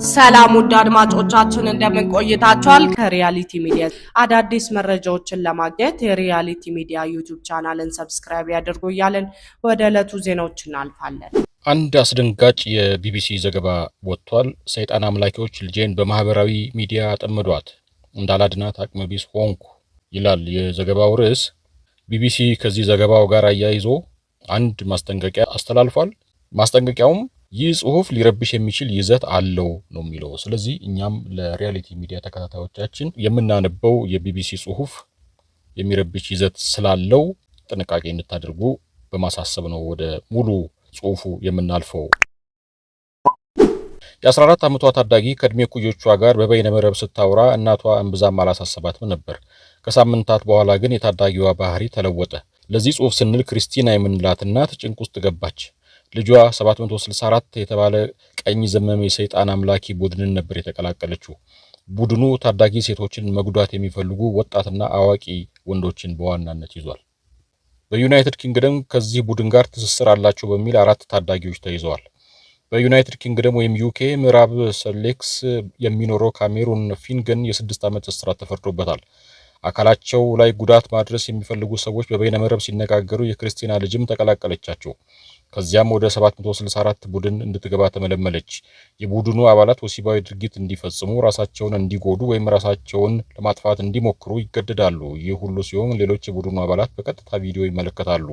ሰላም ውድ አድማጮቻችን እንደምን ቆይታችኋል? ከሪያሊቲ ሚዲያ አዳዲስ መረጃዎችን ለማግኘት የሪያሊቲ ሚዲያ ዩቲዩብ ቻናልን ሰብስክራይብ ያድርጉ እያልን ወደ ዕለቱ ዜናዎች እናልፋለን። አንድ አስደንጋጭ የቢቢሲ ዘገባ ወጥቷል። ሰይጣን አምላኪዎች ልጄን በማህበራዊ ሚዲያ አጠመዷት፣ እንዳላድናት አቅመ ቢስ ሆንኩ ይላል የዘገባው ርዕስ። ቢቢሲ ከዚህ ዘገባው ጋር አያይዞ አንድ ማስጠንቀቂያ አስተላልፏል። ማስጠንቀቂያውም ይህ ጽሁፍ ሊረብሽ የሚችል ይዘት አለው ነው የሚለው። ስለዚህ እኛም ለሪያሊቲ ሚዲያ ተከታታዮቻችን የምናነበው የቢቢሲ ጽሁፍ የሚረብሽ ይዘት ስላለው ጥንቃቄ እንድታደርጉ በማሳሰብ ነው ወደ ሙሉ ጽሁፉ የምናልፈው። የ14 ዓመቷ ታዳጊ ከእድሜ ኩዮቿ ጋር በበይነመረብ ስታወራ እናቷ እንብዛም አላሳሰባትም ነበር። ከሳምንታት በኋላ ግን የታዳጊዋ ባህሪ ተለወጠ። ለዚህ ጽሁፍ ስንል ክርስቲና የምንላት እናት ጭንቅ ውስጥ ገባች። ልጇ 764 የተባለ ቀኝ ዘመም የሰይጣን አምላኪ ቡድንን ነበር የተቀላቀለችው። ቡድኑ ታዳጊ ሴቶችን መጉዳት የሚፈልጉ ወጣትና አዋቂ ወንዶችን በዋናነት ይዟል። በዩናይትድ ኪንግደም ከዚህ ቡድን ጋር ትስስር አላቸው በሚል 4 ታዳጊዎች ተይዘዋል። በዩናይትድ ኪንግደም ወይም ዩኬ ምዕራብ ሰሌክስ የሚኖረው ካሜሩን ፊንገን የ6 ዓመት እስራት ተፈርዶበታል። አካላቸው ላይ ጉዳት ማድረስ የሚፈልጉ ሰዎች በበይነመረብ ሲነጋገሩ የክርስቲና ልጅም ተቀላቀለቻቸው። ከዚያም ወደ 764 ቡድን እንድትገባ ተመለመለች። የቡድኑ አባላት ወሲባዊ ድርጊት እንዲፈጽሙ፣ ራሳቸውን እንዲጎዱ ወይም ራሳቸውን ለማጥፋት እንዲሞክሩ ይገደዳሉ። ይህ ሁሉ ሲሆን ሌሎች የቡድኑ አባላት በቀጥታ ቪዲዮ ይመለከታሉ።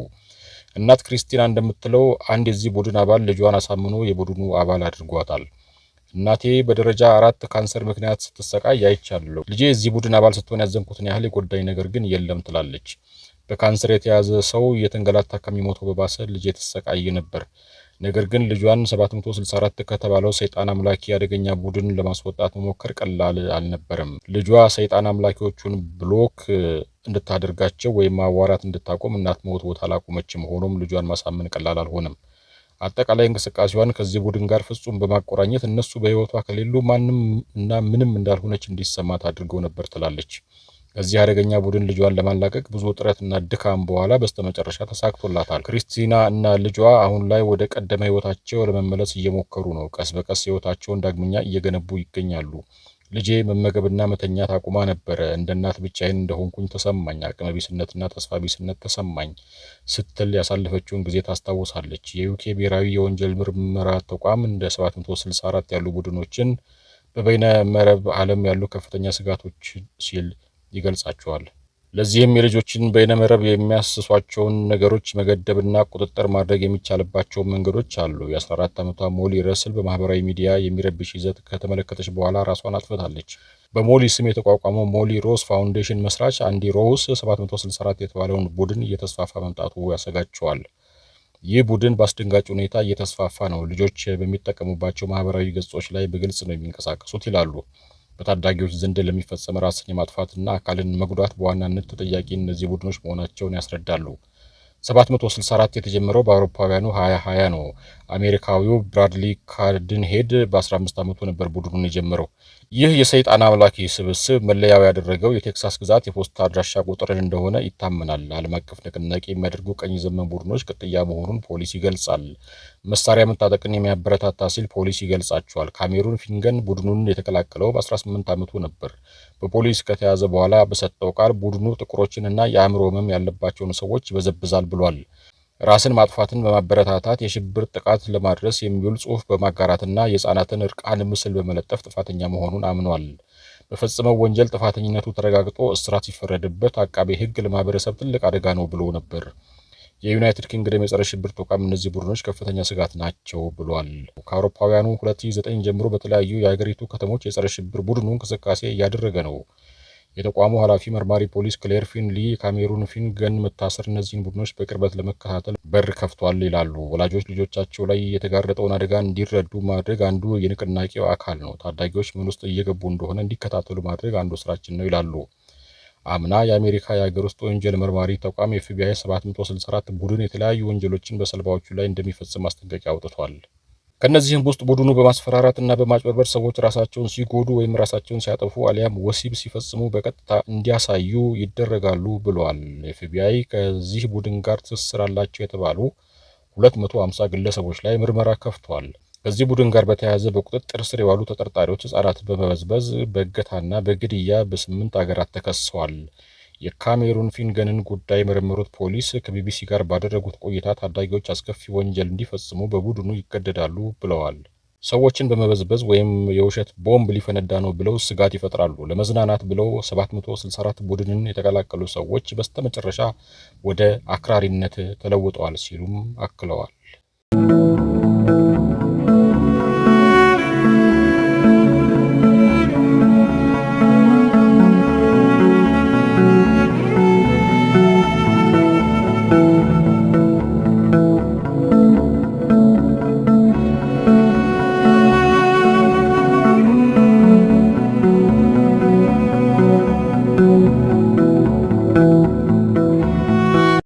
እናት ክርስቲና እንደምትለው አንድ የዚህ ቡድን አባል ልጇን አሳምኖ የቡድኑ አባል አድርጓታል። እናቴ በደረጃ 4 ካንሰር ምክንያት ስትሰቃይ አይቻለሁ። ልጄ የዚህ ቡድን አባል ስትሆን ያዘንኩትን ያህል የጎዳኝ ነገር ግን የለም ትላለች። በካንሰር የተያዘ ሰው የተንገላታ ከሚሞተው በባሰ ልጄ ተሰቃይ ነበር። ነገር ግን ልጇን 764 ከተባለው ሰይጣን አምላኪ አደገኛ ቡድን ለማስወጣት መሞከር ቀላል አልነበረም። ልጇ ሰይጣን አምላኪዎቹን ብሎክ እንድታደርጋቸው ወይም ማዋራት እንድታቆም እናት መወትወት አላቆመችም። ሆኖም ልጇን ማሳመን ቀላል አልሆነም። አጠቃላይ እንቅስቃሴዋን ከዚህ ቡድን ጋር ፍጹም በማቆራኘት እነሱ በህይወቷ ከሌሉ ማንም እና ምንም እንዳልሆነች እንዲሰማት አድርገው ነበር ትላለች። ከዚህ አደገኛ ቡድን ልጇን ለማላቀቅ ብዙ ጥረትና ድካም በኋላ በስተመጨረሻ ተሳክቶላታል። ክርስቲና እና ልጇ አሁን ላይ ወደ ቀደመ ህይወታቸው ለመመለስ እየሞከሩ ነው። ቀስ በቀስ ህይወታቸውን ዳግመኛ እየገነቡ ይገኛሉ። ልጄ መመገብና መተኛት አቁማ ነበረ። እንደ እናት ብቻዬን እንደሆንኩኝ ተሰማኝ፣ አቅመቢስነትና ተስፋ ቢስነት ተሰማኝ ስትል ያሳለፈችውን ጊዜ ታስታውሳለች። የዩኬ ብሔራዊ የወንጀል ምርመራ ተቋም እንደ 764 ያሉ ቡድኖችን በበይነ መረብ ዓለም ያሉ ከፍተኛ ስጋቶች ሲል ይገልጻቸዋል። ለዚህም የልጆችን በይነመረብ የሚያስሷቸውን ነገሮች መገደብና ቁጥጥር ማድረግ የሚቻልባቸው መንገዶች አሉ። የ14 ዓመቷ ሞሊ ረስል በማህበራዊ ሚዲያ የሚረብሽ ይዘት ከተመለከተች በኋላ ራሷን አጥፍታለች። በሞሊ ስም የተቋቋመው ሞሊ ሮስ ፋውንዴሽን መስራች አንዲ ሮውስ 764 የተባለውን ቡድን እየተስፋፋ መምጣቱ ያሰጋቸዋል። ይህ ቡድን በአስደንጋጭ ሁኔታ እየተስፋፋ ነው። ልጆች በሚጠቀሙባቸው ማህበራዊ ገጾች ላይ በግልጽ ነው የሚንቀሳቀሱት ይላሉ። በታዳጊዎች ዘንድ ለሚፈጸም ራስን የማጥፋትና አካልን መጉዳት በዋናነት ተጠያቂ እነዚህ ቡድኖች መሆናቸውን ያስረዳሉ። 764 የተጀመረው በአውሮፓውያኑ 2020 ነው። አሜሪካዊው ብራድሊ ካርድንሄድ በ15 ዓመቱ ነበር ቡድኑን የጀመረው። ይህ የሰይጣን አምላኪ ስብስብ መለያው ያደረገው የቴክሳስ ግዛት የፖስታ አድራሻ ቁጥርን እንደሆነ ይታመናል። ዓለም አቀፍ ንቅናቄ የሚያደርጉ ቀኝ ዘመን ቡድኖች ቅጥያ መሆኑን ፖሊስ ይገልጻል። መሳሪያ መታጠቅን የሚያበረታታ ሲል ፖሊስ ይገልጻቸዋል። ካሜሩን ፊንገን ቡድኑን የተቀላቀለው በ18 ዓመቱ ነበር። በፖሊስ ከተያዘ በኋላ በሰጠው ቃል ቡድኑ ጥቁሮችንና የአእምሮ ህመም ያለባቸውን ሰዎች ይበዘብዛል ብሏል። ራስን ማጥፋትን በማበረታታት የሽብር ጥቃት ለማድረስ የሚውል ጽሑፍ በማጋራትና የህፃናትን እርቃን ምስል በመለጠፍ ጥፋተኛ መሆኑን አምኗል። በፈጸመው ወንጀል ጥፋተኝነቱ ተረጋግጦ እስራት ሲፈረድበት አቃቤ ህግ ለማህበረሰብ ትልቅ አደጋ ነው ብሎ ነበር። የዩናይትድ ኪንግደም የጸረ ሽብር ተቋም እነዚህ ቡድኖች ከፍተኛ ስጋት ናቸው ብሏል። ከአውሮፓውያኑ 2009 ጀምሮ በተለያዩ የሀገሪቱ ከተሞች የጸረ ሽብር ቡድኑ እንቅስቃሴ እያደረገ ነው። የተቋሙ ኃላፊ መርማሪ ፖሊስ ክሌር ፊንሊ ካሜሩን ፊንገን መታሰር እነዚህን ቡድኖች በቅርበት ለመከታተል በር ከፍቷል ይላሉ። ወላጆች ልጆቻቸው ላይ የተጋረጠውን አደጋ እንዲረዱ ማድረግ አንዱ የንቅናቄው አካል ነው። ታዳጊዎች ምን ውስጥ እየገቡ እንደሆነ እንዲከታተሉ ማድረግ አንዱ ስራችን ነው ይላሉ። አምና የአሜሪካ የሀገር ውስጥ ወንጀል መርማሪ ተቋም የኤፍቢአይ 764 ቡድን የተለያዩ ወንጀሎችን በሰለባዎቹ ላይ እንደሚፈጽም ማስጠንቀቂያ አውጥቷል። ከነዚህም ውስጥ ቡድኑ በማስፈራራትና በማጭበርበር ሰዎች ራሳቸውን ሲጎዱ ወይም ራሳቸውን ሲያጠፉ አሊያም ወሲብ ሲፈጽሙ በቀጥታ እንዲያሳዩ ይደረጋሉ ብሏል። ኤፍቢአይ ከዚህ ቡድን ጋር ትስስር አላቸው የተባሉ 250 ግለሰቦች ላይ ምርመራ ከፍቷል። ከዚህ ቡድን ጋር በተያያዘ በቁጥጥር ስር የዋሉ ተጠርጣሪዎች ሕፃናትን በመበዝበዝ በእገታና በግድያ በ8 ሀገራት ተከሰዋል። የካሜሩን ፊንገንን ጉዳይ የመረመሩት ፖሊስ ከቢቢሲ ጋር ባደረጉት ቆይታ ታዳጊዎች አስከፊ ወንጀል እንዲፈጽሙ በቡድኑ ይገደዳሉ ብለዋል። ሰዎችን በመበዝበዝ ወይም የውሸት ቦምብ ሊፈነዳ ነው ብለው ስጋት ይፈጥራሉ። ለመዝናናት ብለው 764 ቡድንን የተቀላቀሉ ሰዎች በስተመጨረሻ ወደ አክራሪነት ተለውጠዋል ሲሉም አክለዋል።